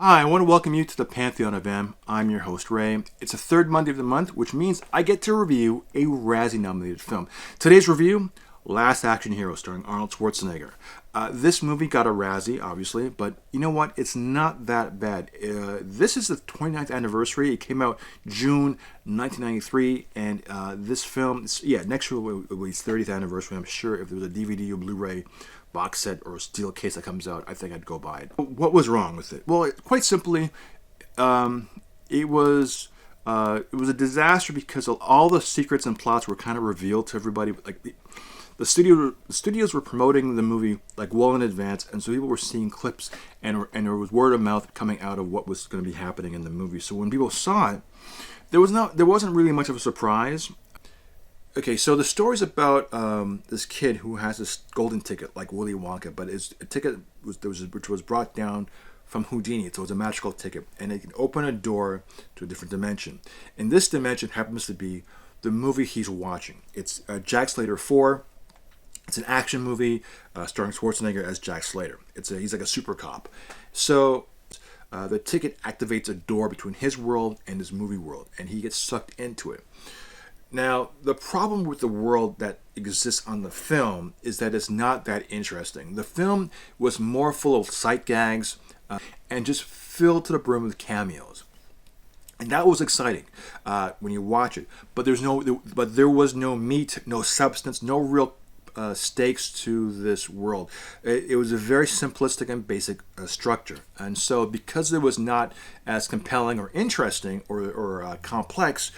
Hi, I want to welcome you to the Pantheon of M. I'm your host, Ray. It's the third Monday of the month, which means I get to review a Razzie-nominated film. Today's review, Last Action Hero, starring Arnold Schwarzenegger. This movie got a Razzie, obviously, but you know what? It's not that bad. This is the 29th anniversary. It came out June 1993, and this film, next year will be its 30th anniversary. I'm sure if there was a DVD or Blu-ray box set or steel case that comes out, I think I'd go buy it. What was wrong with it? Well, quite simply, it was a disaster because all the secrets and plots were kind of revealed to everybody. Like the studios were promoting the movie like well in advance, and so people were seeing clips, and there was word of mouth coming out of what was going to be happening in the movie. So when people saw it, there wasn't really much of a surprise. Okay, so the story's about this kid who has this golden ticket, like Willy Wonka, but his ticket which was brought down from Houdini, so it's a magical ticket, and it can open a door to a different dimension. And this dimension happens to be the movie he's watching. It's Jack Slater 4. It's an action movie starring Schwarzenegger as Jack Slater. He's like a super cop. So the ticket activates a door between his world and his movie world, and he gets sucked into it. Now, the problem with the world that exists on the film is that it's not that interesting. The film was more full of sight gags and just filled to the brim with cameos. And that was exciting when you watch it. But there was no meat, no substance, no real stakes to this world. It was a very simplistic and basic structure. And so because it was not as compelling or interesting or complex,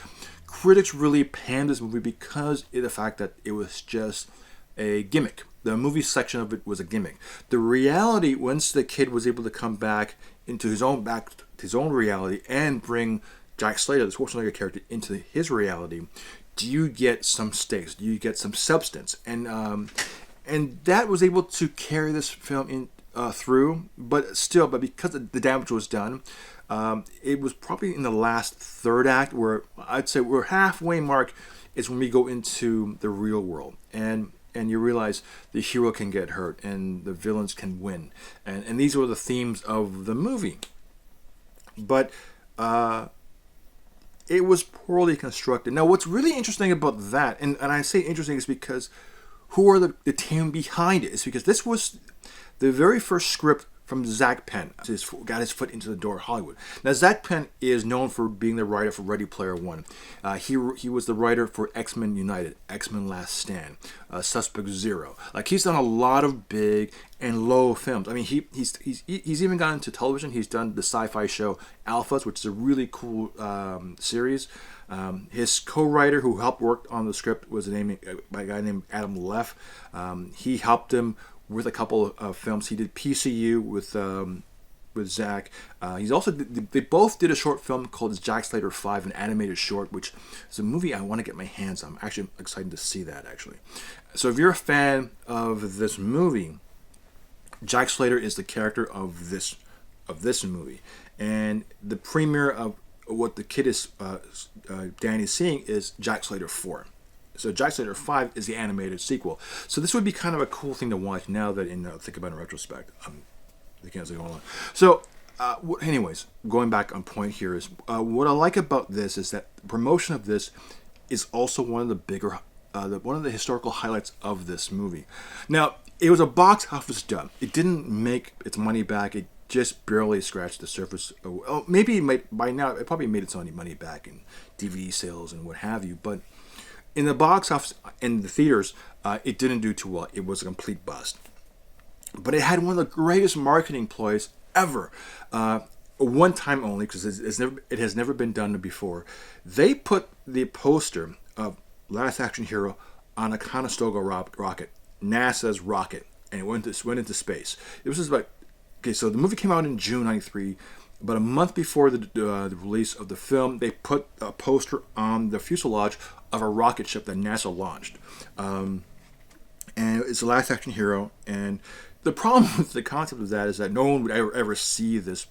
critics really panned this movie because of the fact that it was just a gimmick. The movie section of it was a gimmick. The reality, once the kid was able to come back into his own reality and bring Jack Slater, the Schwarzenegger character, into his reality, do you get some stakes? Do you get some substance? And that was able to carry this film through, but because the damage was done. It was probably in the last third act where I'd say we're halfway mark is when we go into the real world and you realize the hero can get hurt and the villains can win, and these were the themes of the movie. But it was poorly constructed. Now, what's really interesting about that, and I say interesting, is because who are the team behind it? It's because this was the very first script from Zach Penn. Got his foot into the door at Hollywood. Now, Zach Penn is known for being the writer for Ready Player One. He was the writer for X-Men United, X-Men Last Stand, Suspect Zero. Like, he's done a lot of big and low films. I mean, he's even gone into television. He's done the sci-fi show Alphas, which is a really cool series. His co-writer who helped work on the script was a guy named Adam Leff. He helped him with a couple of films. He did PCU with Zach. They both did a short film called Jack Slater 5, an animated short, which is a movie I want to get my hands on. I'm actually excited to see that, actually. So if you're a fan of this movie, Jack Slater is the character of this movie. And the premiere of what the kid is, Danny's seeing, is Jack Slater 4. So Jack Slater 5 is the animated sequel. So this would be kind of a cool thing to watch now that think about it in retrospect. They can't say hold on. So, anyways, going back on point here is what I like about this is that the promotion of this is also one of the bigger, one of the historical highlights of this movie. Now, it was a box office dub. It didn't make its money back. It just barely scratched the surface. Maybe by now it probably made its own money back in DVD sales and what have you, but in the box office and the theaters, it didn't do too well. It was a complete bust. But it had one of the greatest marketing ploys ever. One time only, because it has never been done before. They put the poster of Last Action Hero on a Conestoga rocket, NASA's rocket, and it went into space. So the movie came out in June '93. About a month before the release of the film, they put a poster on the fuselage of a rocket ship that NASA launched. And it's the Last Action Hero. And the problem with the concept of that is that no one would ever see this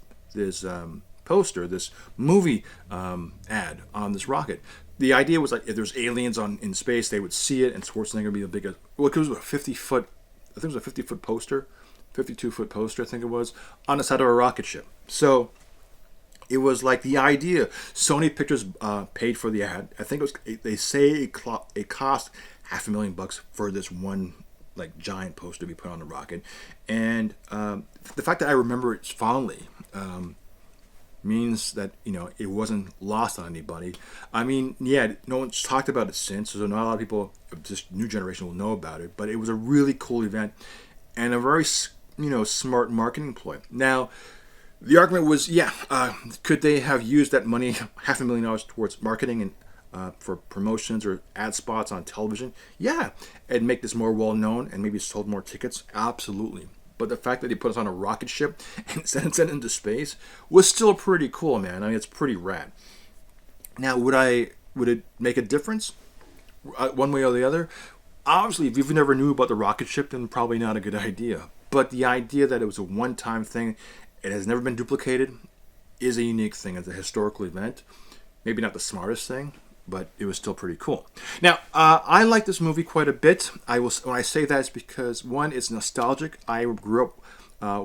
poster, this movie ad on this rocket. The idea was like if there's aliens in space, they would see it, and Schwarzenegger would be the biggest. Well, it was a 50-foot. I think it was a 50-foot poster, 52-foot poster. I think it was on the side of a rocket ship. So It was like the idea. Sony Pictures paid for the ad. I think it was. They say it cost $500,000 for this one like giant poster to be put on the rocket, and the fact that I remember it fondly means that it wasn't lost on anybody. I mean, yeah, no one's talked about it since, so not a lot of people of this new generation will know about it. But it was a really cool event and a very smart marketing ploy. Now, the argument was, could they have used that money, $500,000 towards marketing and for promotions or ad spots on television? Yeah, and make this more well known and maybe sold more tickets. Absolutely. But the fact that he put us on a rocket ship and sent it into space was still pretty cool, man. I mean, it's pretty rad. Now, would it make a difference one way or the other? Obviously, if you've never knew about the rocket ship, then probably not a good idea. But the idea that it was a one-time thing, it has never been duplicated, is a unique thing as a historical event. Maybe not the smartest thing, but it was still pretty cool. Now, I like this movie quite a bit. When I say that, it's because, one, it's nostalgic. I grew up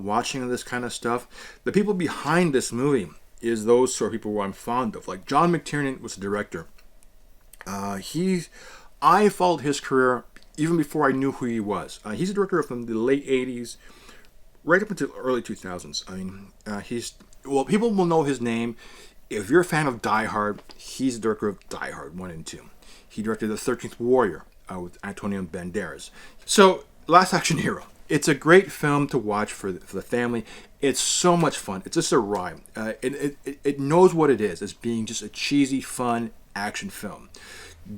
watching this kind of stuff. The people behind this movie is those sort of people who I'm fond of. Like John McTiernan was the director. I followed his career even before I knew who he was. He's a director from the late 80s, right up until early 2000s. I mean, people will know his name. If you're a fan of Die Hard, he's the director of Die Hard 1 and 2. He directed The 13th Warrior with Antonio Banderas. So, Last Action Hero. It's a great film to watch for the family. It's so much fun. It's just a ride. It knows what it is as being just a cheesy, fun action film.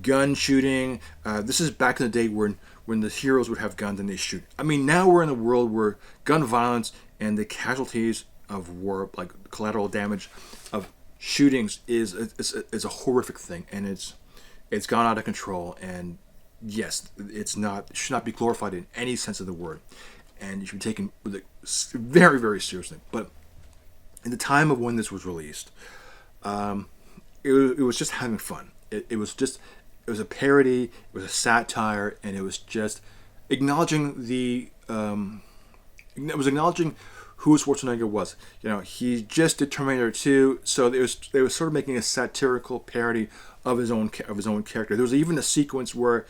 Gun shooting. This is back in the day when the heroes would have guns and they shoot. I mean, now we're in a world where gun violence and the casualties of war, like collateral damage of shootings, is a horrific thing, and it's gone out of control. And yes, it should not be glorified in any sense of the word, and it should be taken very, very seriously. But in the time of when this was released, it was just having fun. It was a parody, it was a satire, and it was just acknowledging acknowledging who Schwarzenegger was. He just did Terminator 2, so they were sort of making a satirical parody of his own character. There was even a sequence where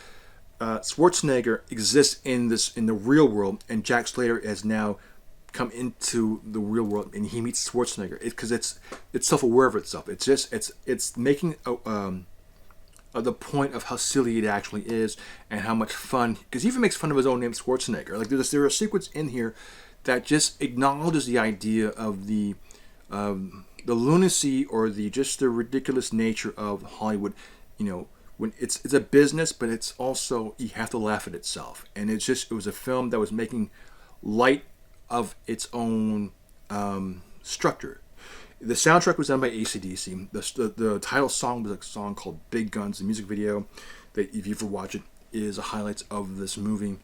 Schwarzenegger exists in the real world, and Jack Slater has now come into the real world, and he meets Schwarzenegger because it's self-aware of itself. It's making the point of how silly it actually is and how much fun, because he even makes fun of his own name, Schwarzenegger. Like there's a sequence in here that just acknowledges the idea of the lunacy or the ridiculous nature of Hollywood. When it's a business, but it's also, you have to laugh at itself. And it was a film that was making light of its own structure. The soundtrack was done by AC/DC. The title song was a song called Big Guns. The music video, that if you ever watch it, is a highlight of this movie.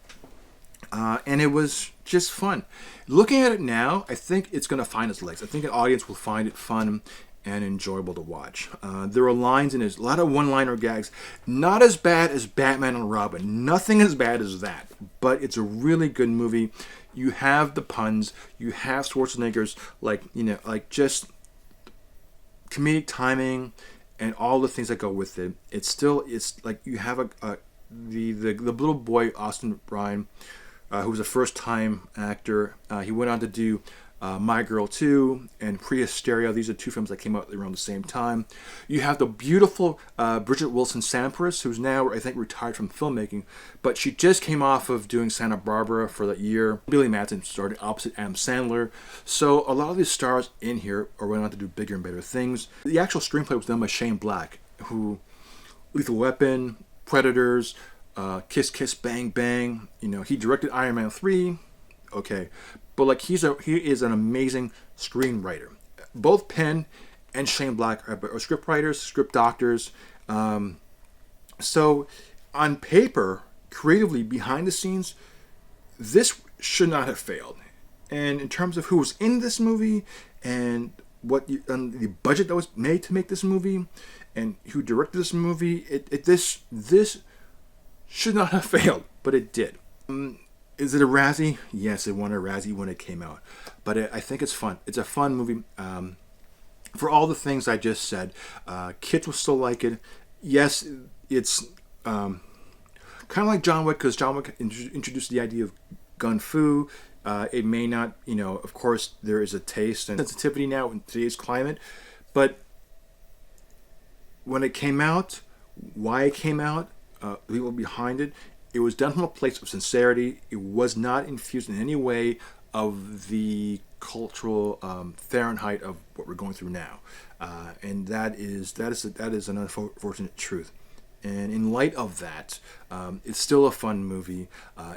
And it was just fun. Looking at it now, I think it's going to find its legs. I think an audience will find it fun and enjoyable to watch. There are lines in it, a lot of one-liner gags. Not as bad as Batman and Robin. Nothing as bad as that. But it's a really good movie. You have the puns. You have Schwarzenegger's just comedic timing and all the things that go with it. It's like you have the little boy Austin Bryan, who was a first-time actor. He went on to do My Girl 2 and Pre-Hysteria. These are two films that came out around the same time. You have the beautiful Bridget Wilson-Sampras, who's now, I think, retired from filmmaking, but she just came off of doing Santa Barbara for that year. Billy Madison started opposite Adam Sandler. So a lot of these stars in here are going on to do bigger and better things. The actual screenplay was done by Shane Black, who Lethal Weapon, Predators, Kiss Kiss Bang Bang. He directed Iron Man 3. Okay, but he is an amazing screenwriter. Both Penn and Shane Black are script writers, script doctors. So on paper, creatively, behind the scenes, this should not have failed. And in terms of who was in this movie and the budget that was made to make this movie and who directed this movie, this should not have failed, but it did. Is it a Razzie? Yes, it won a Razzie when it came out. But I think it's fun. It's a fun movie. For all the things I just said, kids will still like it. Yes, it's kind of like John Wick, because John Wick introduced the idea of gun fu. It may not, of course, there is a taste and sensitivity now in today's climate, but when it came out, why it came out, the people behind it, it was done from a place of sincerity. It was not infused in any way of the cultural Fahrenheit of what we're going through now, and that is an unfortunate truth. And in light of that, it's still a fun movie.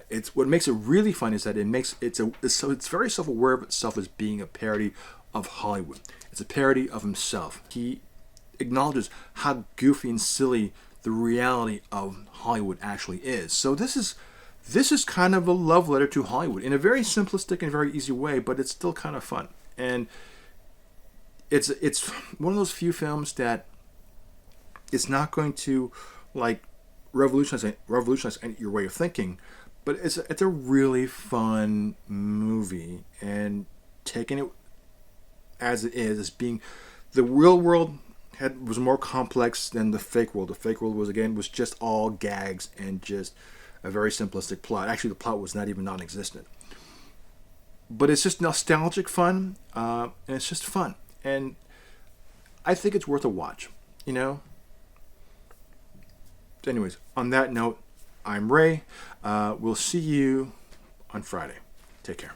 It's what makes it really fun is that it's very self-aware of itself as being a parody of Hollywood. It's a parody of himself. He acknowledges how goofy and silly the reality of Hollywood actually is. So this is kind of a love letter to Hollywood in a very simplistic and very easy way, but it's still kind of fun. And it's one of those few films that it's not going to like revolutionize your way of thinking, but it's a really fun movie. And taking it as it is, as being the real world was more complex than the fake world. The fake world was just all gags and just a very simplistic plot. Actually, the plot was not even non-existent. But it's just nostalgic fun, and it's just fun. And I think it's worth a watch, Anyways, on that note, I'm Ray. We'll see you on Friday. Take care.